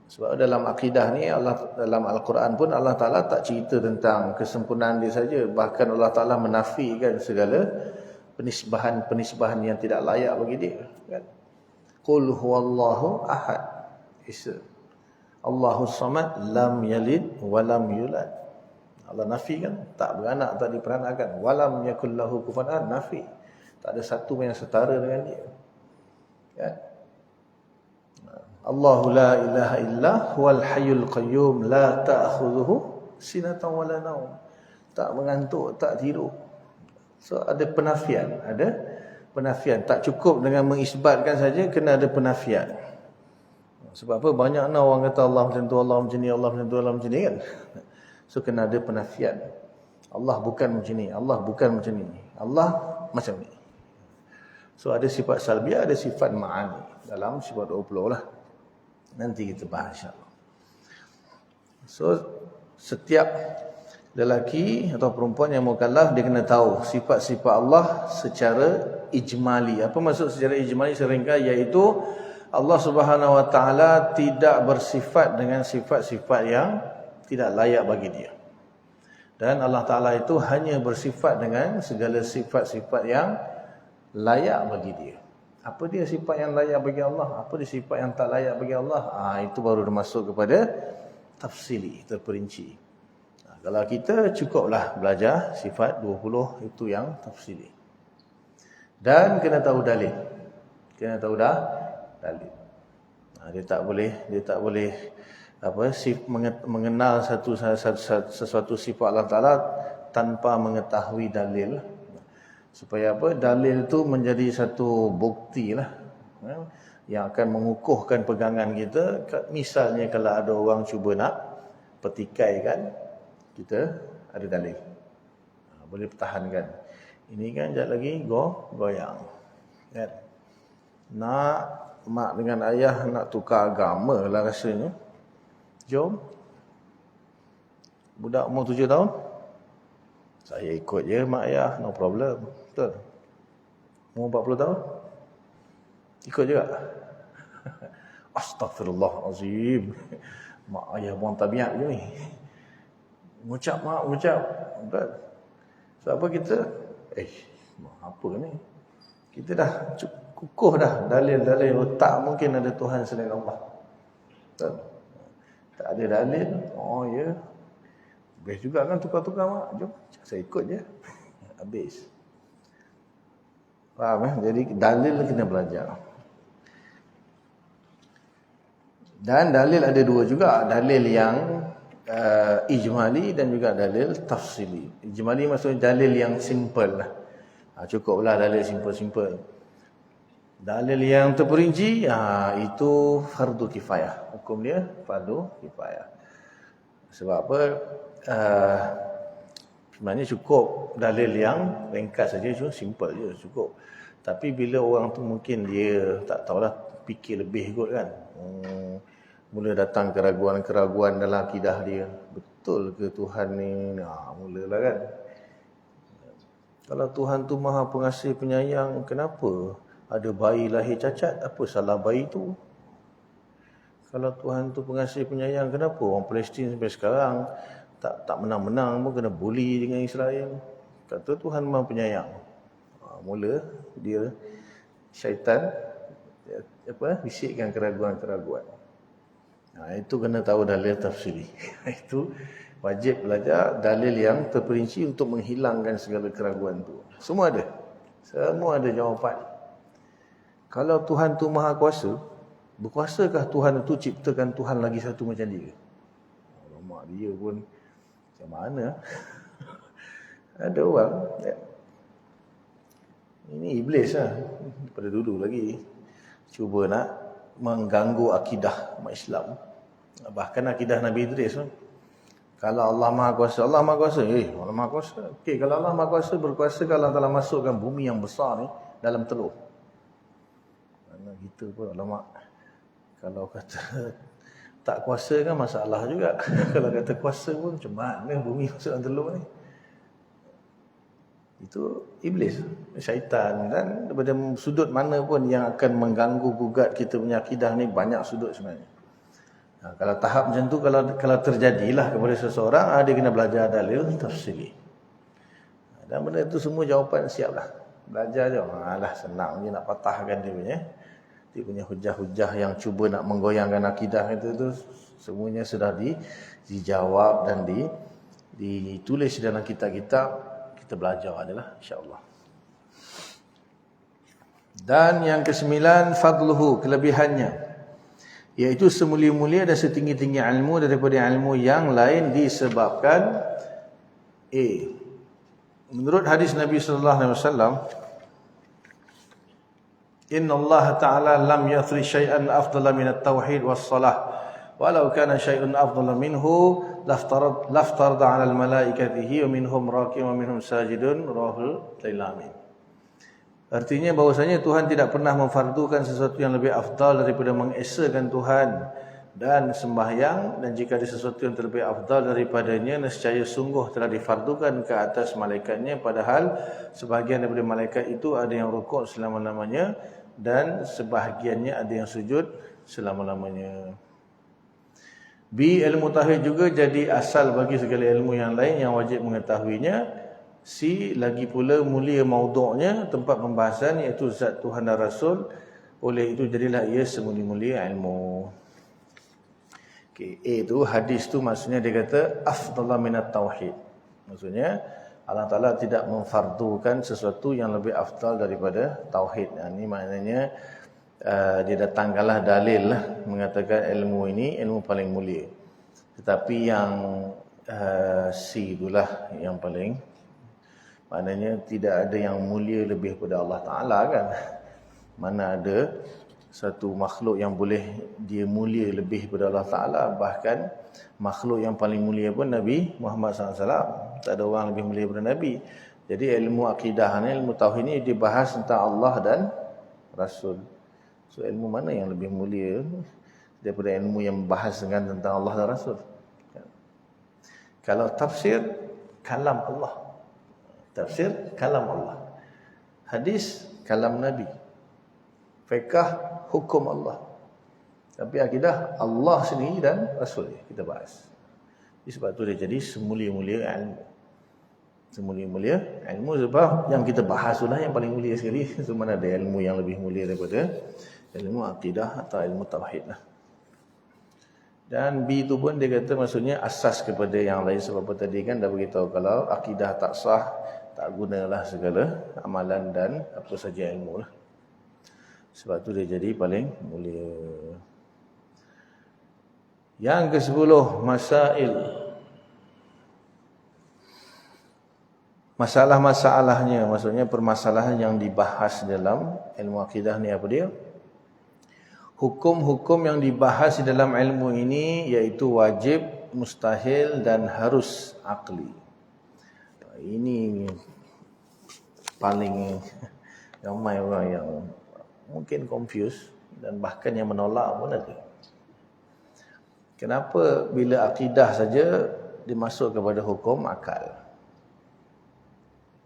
Speaker 1: Sebab dalam akidah ni, Allah dalam Al-Quran pun Allah Ta'ala tak cerita tentang kesempurnaan dia saja. Bahkan Allah Ta'ala menafikan segala penisbahan yang tidak layak bagi dia, kan? Qul huwallahu ahad, Isa. Allahus samad, lam yalid wa lam yulad. Allah nafikan, tak beranak, tak diperanakan. Walam yakul lahu kufuwan ahad, nafi. Tak ada satu yang setara dengan dia, kan? Allahu la ilaha illa huwal hayyul qayyum la ta'khudhuhu sinatan wa la naum. Tak mengantuk, tak tidur. So ada penafian, Tak cukup dengan mengisbatkan saja, kena ada penafian. Sebab apa? Banyak orang kata Allah macam tu, Allah macam ni, Allah macam tu, Allah macam ni, kan? So kena ada penafian. Allah bukan macam ni, Allah bukan macam ni, Allah macam ni. So ada sifat salbiah, ada sifat ma'ani. Dalam sifat 20 lah. Nanti kita bahas, insyaAllah. So setiap lelaki atau perempuan yang mukallaf, dia kena tahu sifat-sifat Allah secara ijmali. Apa maksud secara ijmali? Seringkali iaitu Allah Subhanahu Wa Taala tidak bersifat dengan sifat-sifat yang tidak layak bagi dia. Dan Allah Ta'ala itu hanya bersifat dengan segala sifat-sifat yang layak bagi dia. Apa dia sifat yang layak bagi Allah? Apa dia sifat yang tak layak bagi Allah? Itu baru masuk kepada tafsili, terperinci. Kalau kita cukuplah belajar sifat 20 itu yang tafsili. Dan kena tahu dalil. Kena tahu dalil. Dia tak boleh mengenal sesuatu sifat Allah Ta'ala tanpa mengetahui dalil. Supaya apa? Dalil itu menjadi satu bukti lah, yang akan mengukuhkan pegangan kita. Misalnya kalau ada orang cuba nak petikaikan, kita ada dalil, boleh pertahankan. Ini kan sekejap lagi goyang, kan? Nak mak dengan ayah nak tukar agama lah rasanya. Jom. Budak umur 7 tahun, saya ikut je mak ayah, no problem. Betul. Umur 40 tahun, ikut juga. Astaghfirullahalazim. Mak ayah buang tabiat je ni. Mengucap. Betul. Sebab apa kita? Apa ni? Kita dah kukuh dah dalil-dalil. Tak mungkin ada Tuhan selain Allah. Betul. Tak ada dalil. Oh ya. Best juga kan tukar-tukar mak. Jom, saya ikut je. Habis. Faham? Jadi dalil kena belajar. Dan dalil ada dua juga. Dalil yang ijmali dan juga dalil tafsili. Ijmali maksudnya dalil yang simple lah. Cukuplah dalil simple-simple. Dalil yang terperinci, itu fardu kifayah. Hukum dia fardu kifayah. Sebab apa? Sebenarnya cukup dalil yang ringkas saja, cuma simple je, cukup. Tapi bila orang tu mungkin dia tak tahulah, fikir lebih kot kan. Mula datang keraguan-keraguan dalam akidah dia. Betul ke Tuhan ni? Mulalah kan. Kalau Tuhan tu Maha Pengasih Penyayang, kenapa ada bayi lahir cacat? Apa salah bayi tu? Kalau Tuhan tu Pengasih Penyayang, kenapa orang Palestin sampai sekarang tak menang-menang pun kena bully dengan Israel? Kata Tuhan Maha Penyayang. Mula dia syaitan bisikkan keraguan-keraguan. Itu kena tahu dalil tafsiri. Itu wajib belajar dalil yang terperinci untuk menghilangkan segala keraguan tu. Semua ada jawapan. Kalau Tuhan tu Maha Kuasa, berkuasakah Tuhan itu ciptakan Tuhan lagi satu macam dia? Mak dia pun macam mana? Ada orang, ini iblis lah, daripada dulu lagi, cuba nak mengganggu akidah umat Islam. Bahkan akidah Nabi Idris pun, kalau Allah Maha Kuasa, Allah Maha Kuasa. Allah Maha Kuasa. Okey, kalau Allah Maha Kuasa, berkuasa, kalau Allah Ta'ala masukkan bumi yang besar ni dalam telur. Mana kita pun alamak, kalau kata tak kuasa kan masalah juga. Kalau kata kuasa pun macam mana bumi masuk dalam telur ni. Itu iblis, syaitan, dan daripada sudut mana pun yang akan mengganggu gugat kita punya akidah ni banyak sudut sebenarnya. Kalau tahap macam tu kalau terjadilah kepada seseorang, dia kena belajar dalil tafsiri. Dan benda itu semua jawapan siaplah. Belajar je. Alah senang je nak patahkan dia punya hujah-hujah yang cuba nak menggoyangkan akidah itu semuanya sudah dijawab dan ditulis dalam kitab-kitab. Kita belajar adalah insya-Allah. Dan yang ke-9, fadluhu, kelebihannya, iaitu semulia-mulia dan setinggi-tinggi ilmu daripada ilmu yang lain disebabkan menurut hadis Nabi sallallahu alaihi wasallam, inna Allah ta'ala lam yathri syai'an afdala min at-tauhid was-salah walau kana syai'un afdala minhu laftarada 'ala al-malaikatihi wa minhum raqim wa minhum sajidun, rawahul Tailami. Artinya bahwasanya Tuhan tidak pernah memfardukan sesuatu yang lebih afdal daripada mengesakan Tuhan dan sembahyang, dan jika ada sesuatu yang terlebih afdal daripadanya, nescaya sungguh telah difardukan ke atas malaikatnya, padahal sebahagian daripada malaikat itu ada yang rukuk selama-lamanya dan sebahagiannya ada yang sujud selama-lamanya. Ilmu tauhid juga jadi asal bagi segala ilmu yang lain yang wajib mengetahuinya. Lagi pula mulia maudhu'nya, tempat pembahasan, iaitu zat Tuhan dan Rasul. Oleh itu jadilah ia semulia-mulia ilmu. Itu hadis tu maksudnya dia kata afdala minat tauhid. Maksudnya Allah Ta'ala tidak memfardukan sesuatu yang lebih afdal daripada tauhid. Ini maknanya dia datangkanlah dalil mengatakan ilmu ini ilmu paling mulia. Tetapi yang itulah yang paling, maknanya tidak ada yang mulia lebih daripada Allah Ta'ala kan. Mana ada satu makhluk yang boleh dia mulia lebih daripada Allah Ta'ala. Bahkan makhluk yang paling mulia pun Nabi Muhammad SAW. Tak ada orang lebih mulia daripada Nabi. Jadi ilmu akidah ni, ilmu tauhid ni dibahas tentang Allah dan Rasul. So ilmu mana yang lebih mulia daripada ilmu yang membahas tentang Allah dan Rasul? Kalau tafsir, kalam Allah. Tafsir, kalam Allah. Hadis, kalam Nabi. Fiqh, hukum Allah. Tapi akidah, Allah sendiri dan Rasul kita bahas. Sebab tu dia jadi semulia-mulia ilmu. Semulia-mulia ilmu sebab yang kita bahas itulah yang paling mulia sekali. So mana ada ilmu yang lebih mulia daripada ilmu akidah atau ilmu tauhid lah. Dan itu pun dia kata maksudnya asas kepada yang lain. Sebab tadi kan dah beritahu kalau akidah tak sah, tak gunalah segala amalan dan apa saja ilmu lah. Sebab tu dia jadi paling mulia. Yang ke-10, masail. Masalah-masalahnya, maksudnya permasalahan yang dibahas dalam ilmu akidah ni apa dia? Hukum-hukum yang dibahas di dalam ilmu ini iaitu wajib, mustahil dan harus akli. Ini paling ramai orang yang mungkin confused dan bahkan yang menolak pun ada. Kenapa bila akidah saja dimasuk kepada hukum akal?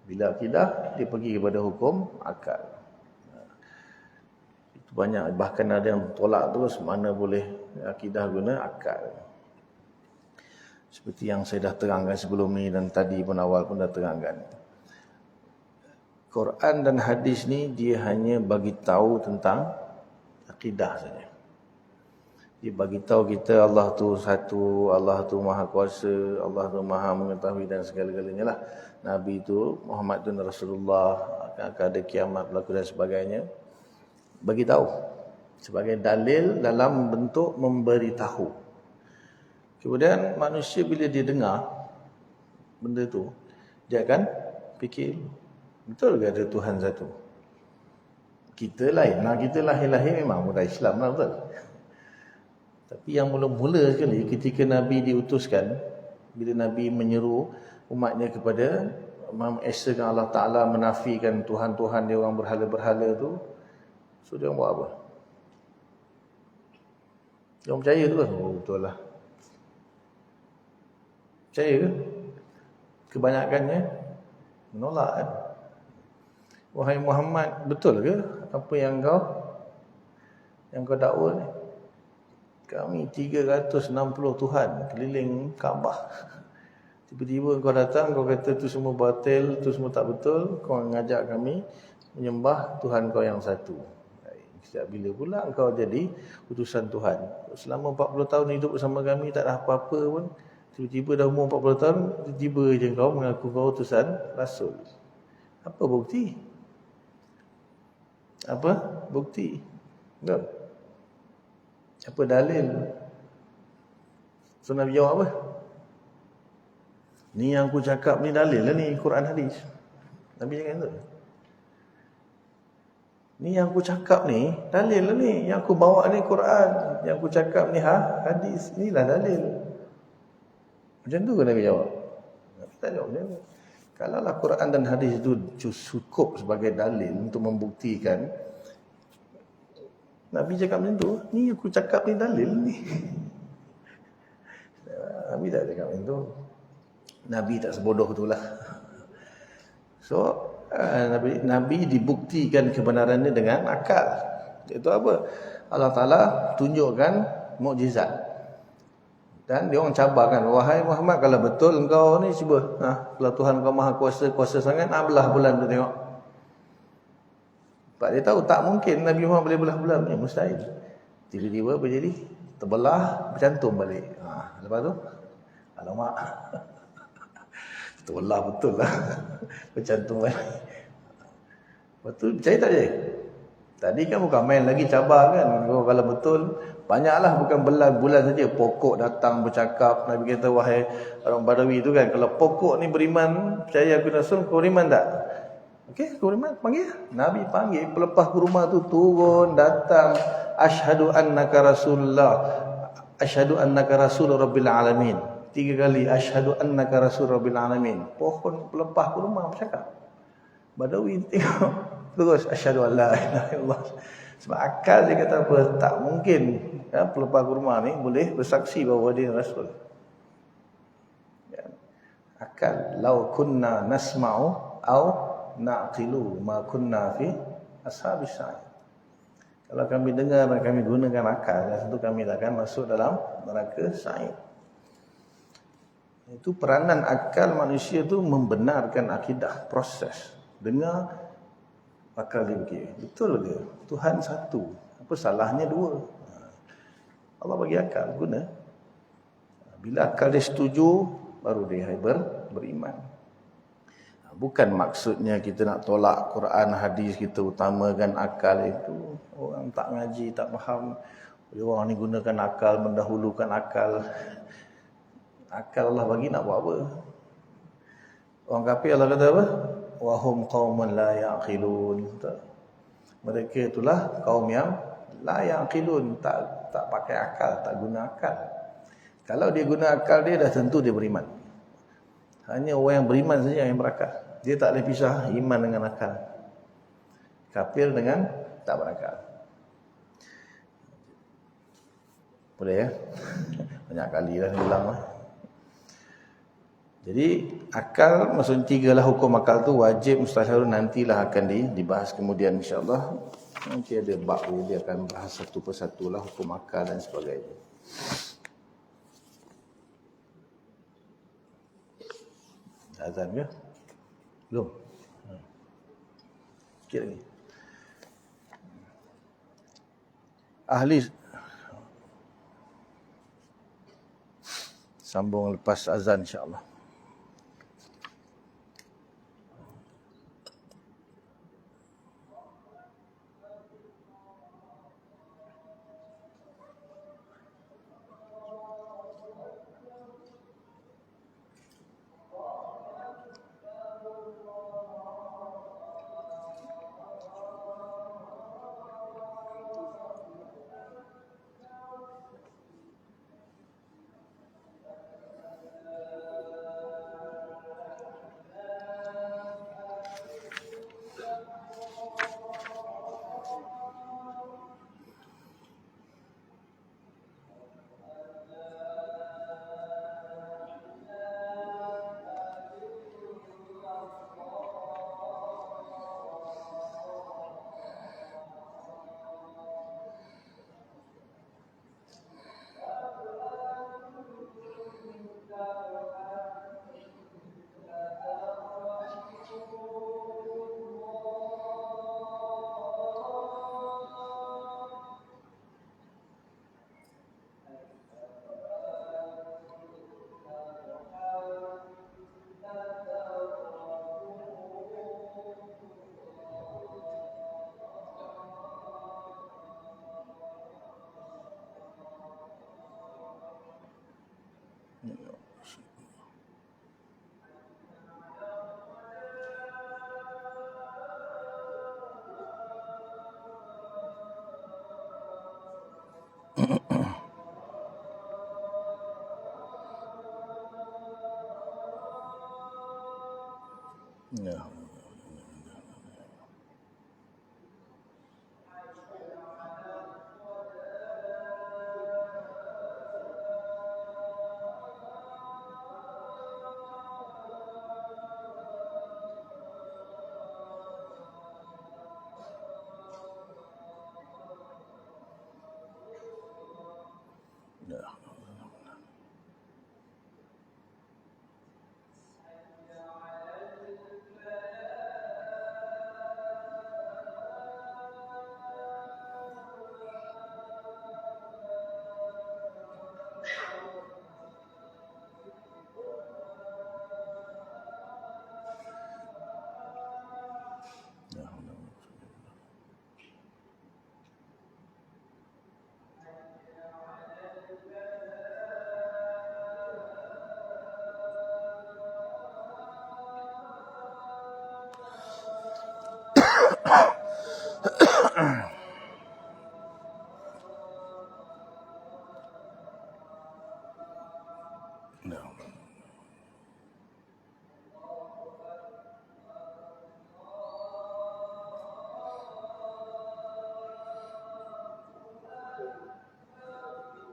Speaker 1: Bila akidah dia pergi kepada hukum akal. Itu banyak, bahkan ada yang tolak terus mana boleh akidah guna akal. Seperti yang saya dah terangkan sebelum ni dan tadi pun awal pun dah terangkan. Quran dan hadis ni dia hanya bagi tahu tentang akidah saja. Dia bagi tahu kita Allah tu satu, Allah tu maha kuasa, Allah tu maha mengetahui dan segala-galanya lah. Nabi tu Muhammad tu Rasulullah, akan ada kiamat berlaku dan sebagainya. Bagi tahu sebagai dalil dalam bentuk memberitahu. Kemudian manusia bila dia dengar benda tu, dia akan fikir, betul ke ada Tuhan satu? Kita lain. Nah, kita lahir-lahir memang mudah Islam lah, betul. Tapi yang mula-mula sekali ketika Nabi diutuskan, bila Nabi menyeru umatnya kepada mengesakan Allah Ta'ala, menafikan Tuhan-Tuhan dia orang berhala-berhala tu. So dia orang buat apa? Dia orang percaya tu kan? Oh betul lah. Percaya ke? Kebanyakannya menolak kan? Wahai Muhammad, betul ke apa yang kau dakwa ni? Kami 360 Tuhan keliling Kaabah. Tiba-tiba kau datang, kau kata tu semua batil, tu semua tak betul. Kau ngajak kami menyembah Tuhan kau yang satu. Sejak bila pula kau jadi utusan Tuhan? Selama 40 tahun hidup bersama kami tak ada apa-apa pun. Tiba-tiba dah umur 40 tahun, tiba-tiba je kau mengaku kau utusan Rasul. Apa bukti? Apa bukti? Tak? Apa dalil? So Nabi jawab apa? Ni yang aku cakap ni dalil lah ni, Quran hadis. Nabi cakap tu. Ni yang aku cakap ni dalil lah ni. Yang aku bawa ni Quran. Yang aku cakap ni hadis. Inilah dalil. Macam tu ke Nabi jawab? Nabi tak jawab macam tu. Kalaulah Quran dan hadis itu cukup sebagai dalil untuk membuktikan, Nabi cakap macam tu, ni aku cakap ni dalil ni. Nabi tak cakap macam tu. Nabi tak sebodoh itulah. So, Nabi dibuktikan kebenarannya dengan akal. Itu apa? Allah Ta'ala tunjukkan mukjizat. Dan dia orang cabarkan, wahai Muhammad, kalau betul engkau ni cuba, kalau Tuhan kau maha kuasa sangat, belah bulan tu tengok. Sebab dia tahu tak mungkin Nabi Muhammad boleh belah bulan ni, mustahil. Tiba-tiba apa jadi? Terbelah, bercantum balik. Lepas tu, alamak. Terbelah betul lah. Bercantum balik. Lepas tu, percaya tak je? Tadi kan bukan main lagi cabar kan. Kalau betul, banyaklah, bukan bulan saja. Pokok datang bercakap. Nabi kata, wahai orang Badawi tu kan, kalau pokok ni beriman, percaya aku Rasul, kau beriman tak? Okey, kau beriman, panggil. Nabi panggil, pelepah kurma tu turun, datang. Asyhadu annaka Rasulullah. Asyhadu annaka Rasul Rabbil Alamin. 3 kali, asyhadu annaka Rasul Rabbil Alamin. Pohon pelepah kurma bercakap. Badawi tengok, terus asyhadu an la ilaha illallah. Sebab akal dia kata apa? Tak mungkin pelepah kurma ni boleh bersaksi bahawa dia Rasul. Ya. Akal, lau kunna nasma'u au na'qilu ma kunna fi ashabis sa'id. Kalau kami dengar dan kami gunakan akal, tentu kami akan masuk dalam neraka sa'id. Itu peranan akal manusia tu membenarkan akidah, proses. Dengar, akal dia fikir, betul ke? Tuhan satu, apa salahnya dua? Allah bagi akal, guna. Bila akal dia setuju, baru dia beriman. Bukan maksudnya kita nak tolak Quran, hadis, kita utamakan akal itu. Orang tak ngaji, tak faham. Orang ni gunakan akal, mendahulukan akal. Akal Allah bagi nak buat apa? Orang kafir Allah kata apa? Wahum qauman la yaqilun. Mereka itulah kaum yang la yaqilun, tak pakai akal, tak guna akal. Kalau dia guna akal dia, dah tentu dia beriman. Hanya orang yang beriman saja yang berakal. Dia tak boleh pisah iman dengan akal. Kafir dengan tak berakal. Boleh ya? Banyak kali dah ulang lah. Jadi akal, maksudnya 3 lah hukum akal tu, wajib, mustahil, nantilah akan dibahas kemudian insyaAllah. Nanti ada bab dia akan bahas satu persatu lah hukum akal dan sebagainya. Azan ke? Belum? Sikit lagi. Ahli sambung lepas azan insyaAllah. Ya.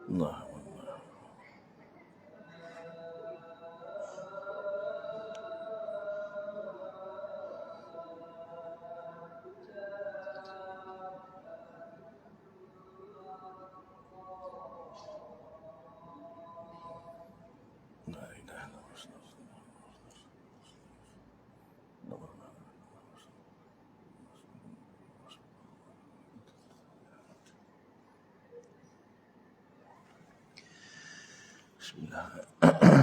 Speaker 1: Allah.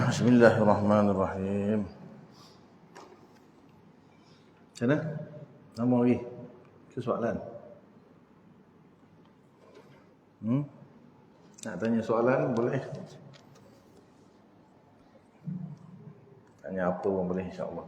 Speaker 1: Bismillahirrahmanirrahim. Macam mana? Nama lagi? Ke soalan? Nak tanya soalan boleh? Tanya apa pun boleh, insyaAllah.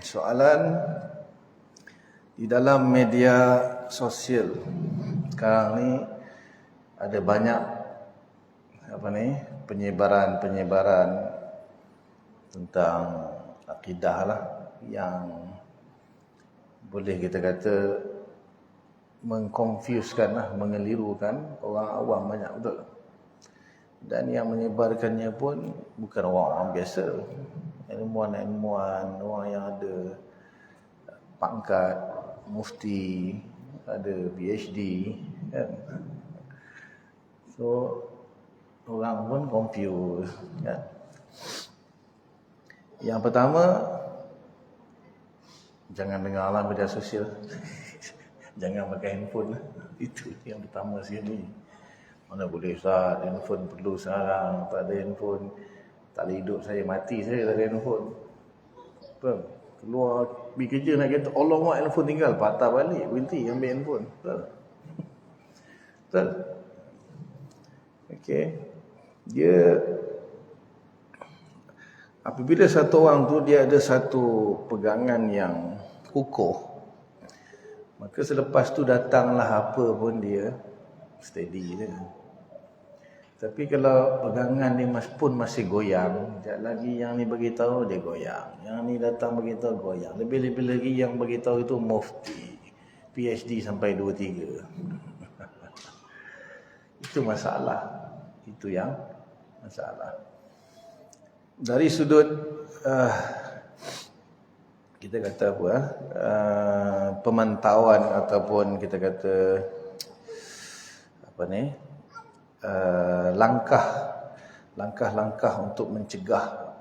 Speaker 1: Soalan di dalam media sosial sekarang ni ada banyak penyebaran tentang akidah lah yang boleh kita kata mengkonfuskan lah, mengelirukan orang awam banyak betul. Dan yang menyebarkannya pun bukan orang biasa, ilmuwan-ilmuwan, orang yang ada pangkat mufti, ada PhD kan. So orang pun confused kan. Yang pertama, jangan dengarlah media sosial. Jangan pakai handphone lah. Itu yang pertama sekali. Mana boleh Ustaz, handphone perlu sekarang. Tak ada handphone, tak boleh hidup saya, mati saya tak ada handphone. Betul? Keluar pergi kerja nak kata Allah mak handphone tinggal, patah balik, berhenti ambil handphone. Betul? Betul? Okey. Dia apabila satu orang tu dia ada satu pegangan yang kukuh, maka selepas tu datanglah apa pun dia steady je. Tapi kalau pegangan ni pun masih goyang, sekejap lagi yang ni beritahu dia goyang, yang ni datang beritahu goyang. Lebih-lebih lagi yang beritahu itu mufti, PhD sampai 2-3. Itu masalah. Itu yang masalah. Dari sudut kita kata apa, pemantauan ataupun kita kata apa ni, langkah-langkah untuk mencegah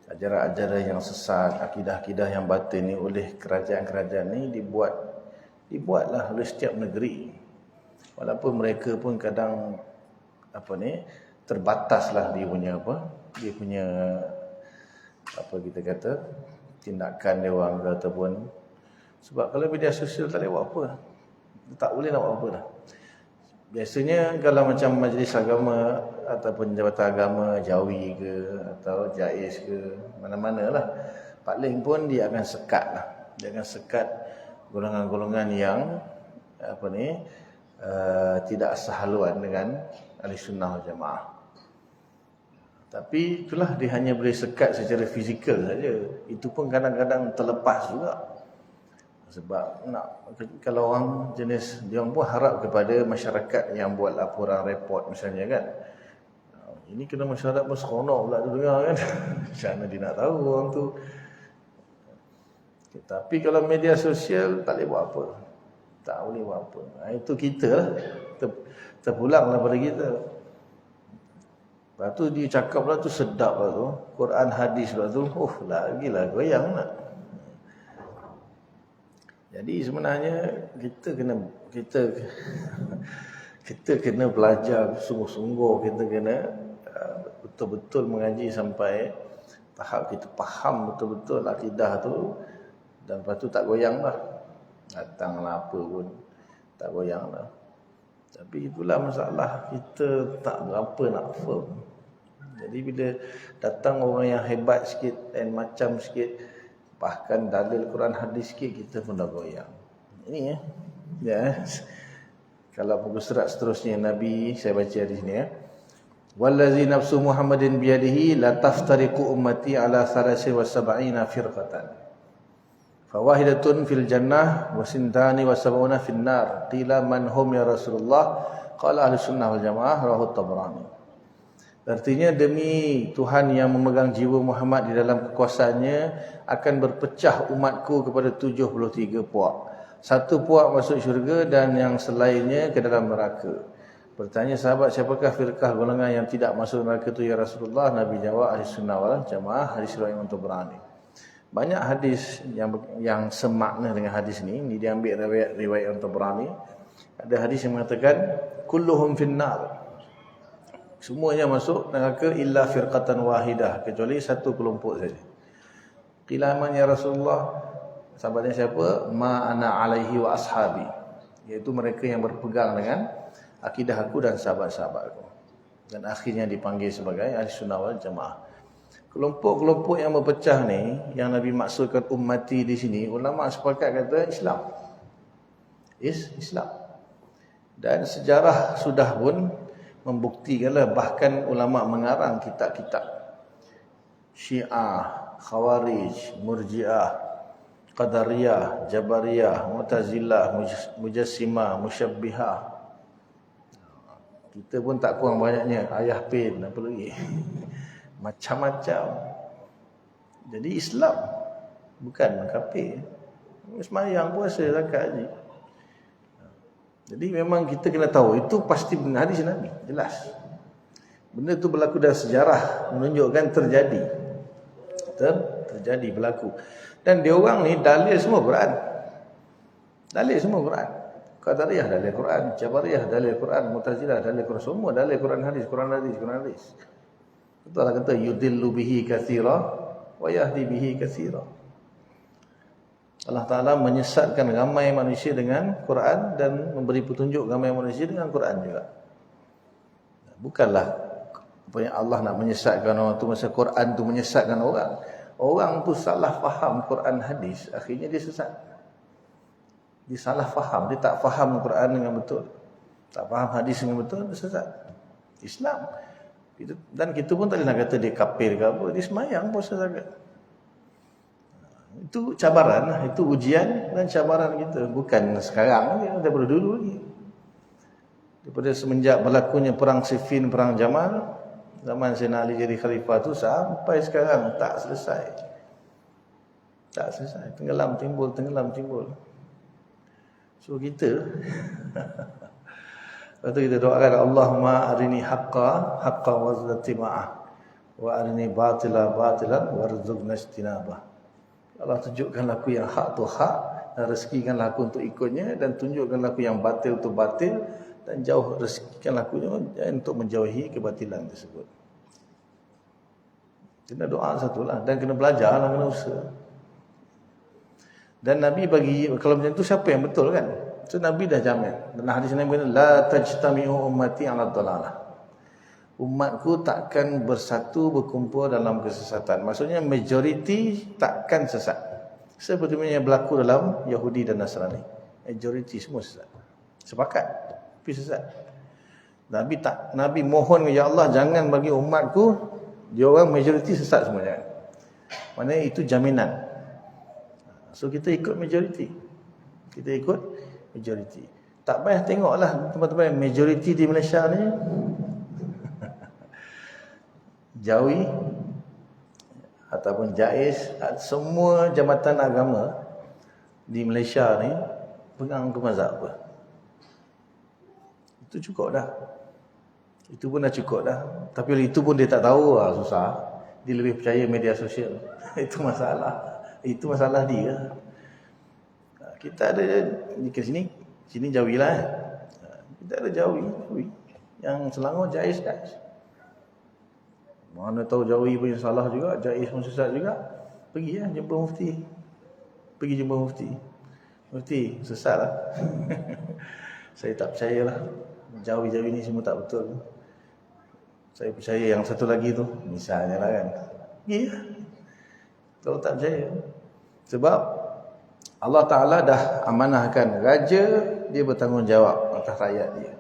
Speaker 1: ajaran-ajaran yang sesat, akidah-akidah yang batin ni oleh kerajaan-kerajaan ni dibuatlah oleh setiap negeri. Walaupun mereka pun kadang apa ni, terbataslah dia punya apa kita kata tindakan dia orang ke, ataupun sebab kalau media sosial tak boleh buat apa, tak boleh nak buat apa dah. Biasanya kalau macam majlis agama ataupun jabatan agama Jawi ke atau Jais ke, mana-mana lah, paling pun dia akan sekat lah. Dia akan sekat golongan-golongan yang apa ni, tidak sehaluan dengan ahli sunnah wal jamaah. Tapi itulah, dia hanya boleh sekat secara fizikal saja. Itu pun kadang-kadang terlepas juga. Sebab kalau orang jenis, dia orang pun harap kepada masyarakat yang buat laporan report misalnya kan. Ini kena masyarakat pun seronok pula tu dengar kan. Macam mana dia nak tahu orang tu. Tapi kalau media sosial tak boleh buat apa. Tak boleh buat apa. Itu kita lah. Terpulanglah pada kita. Lepas tu dia cakap pula tu sedap lah tu. Quran hadis pula tu. Lagilah goyang nak. Jadi sebenarnya kita kena belajar sungguh-sungguh, kita kena betul-betul mengaji sampai tahap kita faham betul-betul akidah tu, dan lepas tu tak goyang lah. Datanglah apa pun tak goyang lah. Tapi itulah masalah, kita tak berapa nak firm. Jadi bila datang orang yang hebat sikit dan macam sikit, bahkan dalil Quran hadis sikit, kita pun dah goyang. Ini ya. Kalau buku surat seterusnya Nabi, saya baca di sini ya. Wallazi nafsu Muhammadin biyadihi la taftariqu ummati ala 73 firqatan. Fawahidatun fil jannah wa sintani wa sab'una fin nar. Qila man hum ya Rasulullah? Qala ahli sunnah wal jamaah, rawahu Tabrani. Artinya demi Tuhan yang memegang jiwa Muhammad di dalam kekuasaannya, akan berpecah umatku kepada 73 puak. Satu puak masuk syurga dan yang selainnya ke dalam neraka. Bertanya sahabat, siapakah firqah golongan yang tidak masuk neraka itu ya Rasulullah? Nabi jawab, ahli sunnah wal jamaah, hadis riwayat Imam Tabrani. Banyak hadis yang semakna dengan hadis ini diambil riwayat Imam Tabrani. Ada hadis yang mengatakan kulluhum finnar. Semuanya masuk neraka illa firqatan wahidah, kecuali satu kelompok saja. Qila man ya Rasulullah? Sahabatnya siapa? Ma ana alaihi wa ashabi, iaitu mereka yang berpegang dengan akidah aku dan sahabat-sahabatku. Dan akhirnya dipanggil sebagai ahli sunnah wal jamaah. Kelompok-kelompok yang berpecah ni, yang Nabi maksudkan ummati di sini, ulama sepakat kata Islam. Islam. Dan sejarah sudah pun membuktikanlah, bahkan ulama mengarang kitab-kitab. Syiah, Khawarij, Murji'ah, Qadariyah, Jabariyah, Mu'tazilah, Mujassimah, Musyabbihah. Kita pun tak kurang banyaknya, ayah pin, apa lagi. Macam-macam. Jadi Islam, bukan kafir. Sembahyang, puasa, zakat haji. Jadi memang kita kena tahu, itu pasti benar hadis Nabi, jelas. Benda tu berlaku dalam sejarah, menunjukkan terjadi. Terjadi, berlaku. Dan dia orang ni dalil semua Quran. Dalil semua Quran. Qadariyah dalil Quran, Jabariyah dalil Quran, Mu'tazilah dalil Quran, semua dalil Quran hadis. Betul lah kata yudillu bihi katsira wa yahdi bihi katsira. Allah Ta'ala menyesatkan ramai manusia dengan Quran dan memberi petunjuk ramai manusia dengan Quran juga. Bukanlah apa yang Allah nak menyesatkan orang tu, masa Quran tu menyesatkan orang. Orang tu salah faham Quran hadis, akhirnya dia sesat. Dia salah faham, dia tak faham Quran dengan betul, tak faham hadis dengan betul, dia sesat. Islam. Dan kita pun tak boleh nak kata dia kafir ke apa. Dia semayang puasa zakat. Itu cabaran lah. Itu ujian dan cabaran kita. Bukan sekarang, daripada dulu lagi. Daripada semenjak berlakunya perang Siffin, perang Jamal, zaman Sayyidina Ali jadi khalifah tu sampai sekarang tak selesai. Tak selesai. Tenggelam timbul. So kita lepas tu kita doakan Allahumma arini haqqa warzuqni ma'ah wa arini batila batilan warzuqna istinabah. Allah tunjukkanlah aku yang hak tu hak dan rezekikanlah aku untuk ikutnya, dan tunjukkanlah aku yang batil tu batil dan rezekikanlah aku untuk menjauhi kebatilan tersebut. Kena doa satulah dan kena belajarlah, kena usaha. Dan Nabi bagi, kalau macam tu siapa yang betul kan? So Nabi dah jamin. Dan hadis Nabi kata la tajtami'u ummati 'ala dhalalah. Umatku takkan bersatu berkumpul dalam kesesatan. Maksudnya majoriti takkan sesat. Seperti yang berlaku dalam Yahudi dan Nasrani. Majoriti semua sesat. Sepakat tapi sesat. Nabi mohon, ya Allah jangan bagi umatku dia orang majoriti sesat semua, jangan. Maknanya itu jaminan. So kita ikut majoriti. Tak payah tengoklah teman-teman majoriti di Malaysia ni Jawi ataupun Jais, semua jabatan agama di Malaysia ni pegang ke mazhab apa. Itu cukup dah. Itu pun dah cukup dah. Tapi itu pun dia tak tahu lah, susah. Dia lebih percaya media sosial. Itu masalah. Itu masalah dia. Kita ada ke sini Jawi lah. Kita ada Jawi. Yang Selangor Jais. Mana tahu Jawi pun salah juga, Jais pun sesat juga. Pergi jumpa mufti. Mufti sesat lah. Saya tak percayalah. Jawi ni semua tak betul. Saya percaya yang satu lagi tu, misalnya lah kan. Kalau tak percaya. Sebab Allah Ta'ala dah amanahkan raja, dia bertanggungjawab atas rakyat dia.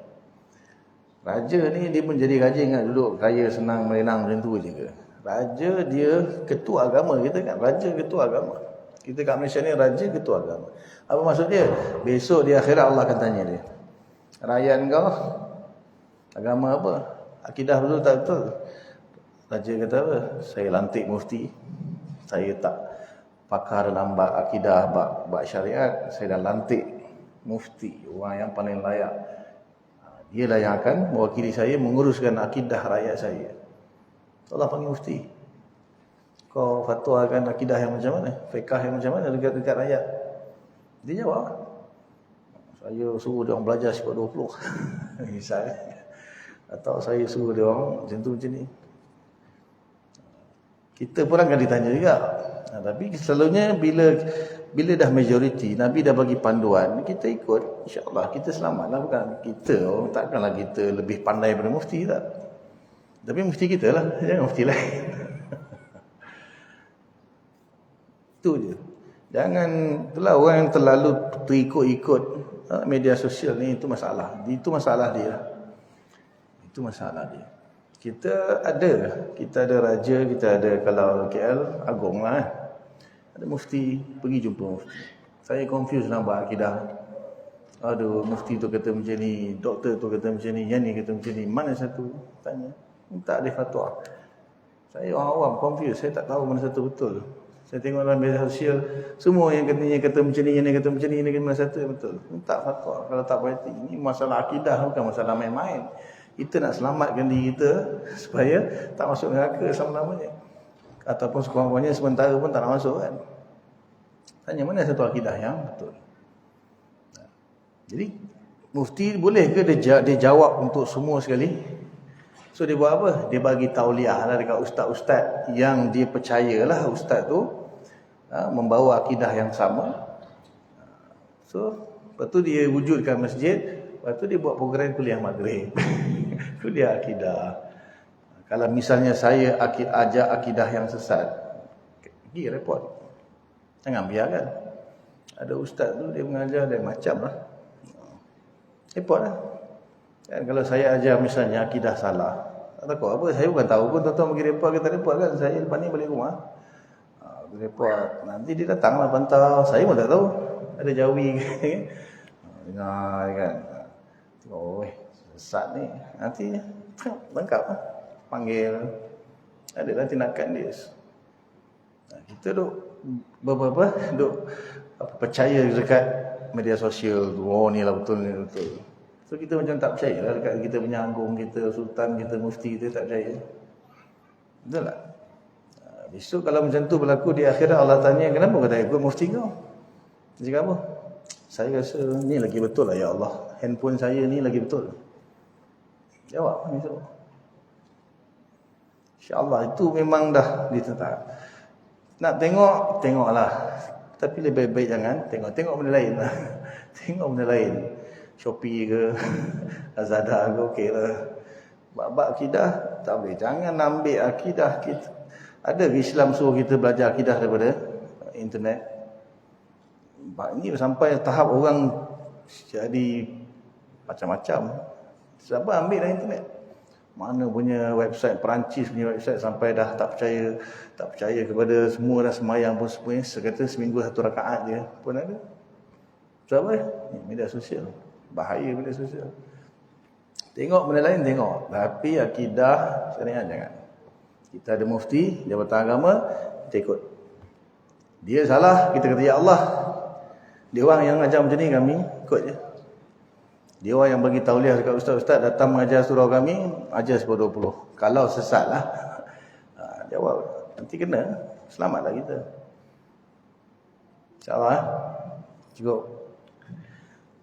Speaker 1: Raja ni dia pun jadi raja, ingat duduk kaya senang merenang macam tu je ke. Raja dia ketua agama kita kan. Raja ketua agama. Kita kat Malaysia ni raja ketua agama. Apa maksud dia? Besok di akhirat Allah akan tanya dia. Rakyat kau agama apa? Akidah betul tak betul? Raja kata apa? Saya lantik mufti. Saya tak pakar dalam bab akidah, bab syariat. Saya dah lantik mufti, orang yang paling layak. Dialah yang akan mewakili saya menguruskan akidah rakyat saya. Allah panggil mufti. Kau fatwakan akidah yang macam mana? Fiqh yang macam mana dekat rakyat? Dia jawab. Saya suruh dia orang belajar sifat 20. Misalnya. Atau saya suruh dia orang macam tu macam ni. Kita pun akan ditanya juga. Tapi selalunya bila dah majoriti, Nabi dah bagi panduan, kita ikut, insya-Allah kita selamatlah. Bukan kita, takkanlah kita lebih pandai daripada mufti tak. Tapi mufti kita lah, jangan mufti lain. Itu je. Jangan, itulah orang yang terlalu terikut-ikut media sosial ni, itu masalah. Itu masalah dia. Itu masalah dia. Kita ada raja, kita ada, kalau KL agung lah. Ada mufti, pergi jumpa mufti. Saya confuse nak buat akidah. Aduh, mufti tu kata macam ni, doktor tu kata macam ni, yang ni kata macam ni. Mana satu? Tanya. Tak ada fatwa. Saya orang awam, confuse. Saya tak tahu mana satu betul. Saya tengok dalam media sosial, semua yang katanya kata macam ni, yang ni kata macam ni, yang mana satu yang betul. Tak fatwa. Kalau tak berhati. Ini masalah akidah, bukan masalah main-main. Kita nak selamatkan diri kita supaya tak masuk neraka selama-lamanya. Ataupun sekurang-kurangnya sementara pun tak nak masuk kan. Tanya mana satu akidah yang betul. Jadi mufti boleh ke dia jawab untuk semua sekali? So dia buat apa? Dia bagi tauliah lah dekat ustaz-ustaz yang dia percayalah ustaz tu membawa akidah yang sama. So lepas tu dia wujudkan masjid. Lepas tu dia buat program kuliah maghrib. Kuliah akidah. Kalau misalnya saya ajak akidah yang sesat, pergi report. Jangan biarkan. Ada ustaz tu dia mengajar dia macam lah. Report lah. Kan kalau saya ajar misalnya akidah salah, tak takut apa, saya bukan tahu pun tuan-tuan pergi report ke tak report kan. Saya lepas ni balik rumah, report, nanti dia datanglah pantau, saya pun tak tahu ada jawi ke. Dengar kan, oh sesat ni, nanti lengkap lah, panggil, adalah tindakan dia. Kita duk percaya dekat media sosial tu, oh ni lah betul, ni betul. So kita macam tak percaya lah dekat kita punya agung, kita sultan, kita mufti, kita tak percaya. Betul tak? Besok kalau macam tu berlaku di akhirat, Allah tanya, kenapa kau tak ikut mufti kau? Dia cakap apa? Saya rasa ni lagi betul lah ya Allah, handphone saya ni lagi betul. Jawab besok. InsyaAllah itu memang dah ditetap. Nak tengok, tengoklah. Tapi lebih baik jangan tengok benda lain lah. Tengok benda lain. Shopee ke, Lazada ke, okey lah. Bab akidah, tak boleh. Jangan ambil akidah kita. Ada Islam suruh kita belajar akidah daripada internet. Ini sampai tahap orang jadi macam-macam. Siapa ambil dari internet? Mana punya website Perancis punya website sampai dah tak percaya kepada semua dah semayang pun semuanya. Sekata seminggu 1 rakaat je pun ada. Sebab apa? Media sosial. Bahaya media sosial. Tengok benda lain tengok. Tapi akidah syariat jangan. Kita ada mufti, jabatan agama, kita ikut. Dia salah, kita kata ya Allah. Dia orang yang ajar macam ni, kami ikut je. Dia orang yang bagi tauliah dekat ustaz-ustaz, datang mengajar surau kami, ajar 10-20. Kalau sesat lah, jawab. Nanti kena, selamatlah kita. InsyaAllah. Cukup.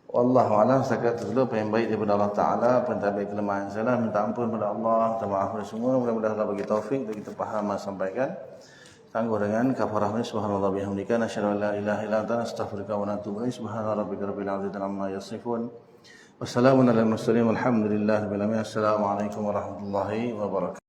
Speaker 1: Wallahu'alam, setakat itu dulu. Apa yang baik daripada Allah Ta'ala, apa yang tak baik kelemahan salah, minta ampun kepada Allah, minta maaf kepada semua. Mudah-mudahan Allah bagi taufik untuk kita faham dan sampaikan. Tangguh dengan kafarah ni, subhanallah bihamdika, nasyhadu an la ilaha illa anta, astaghfiruka wa natubu ilaik. Subhana rabbika rabbil izzati amma yasifun. Wassalamun ala mursalin walhamdulillahi rabbil alamin. Assalamualaikum warahmatullahi wabarakatuh.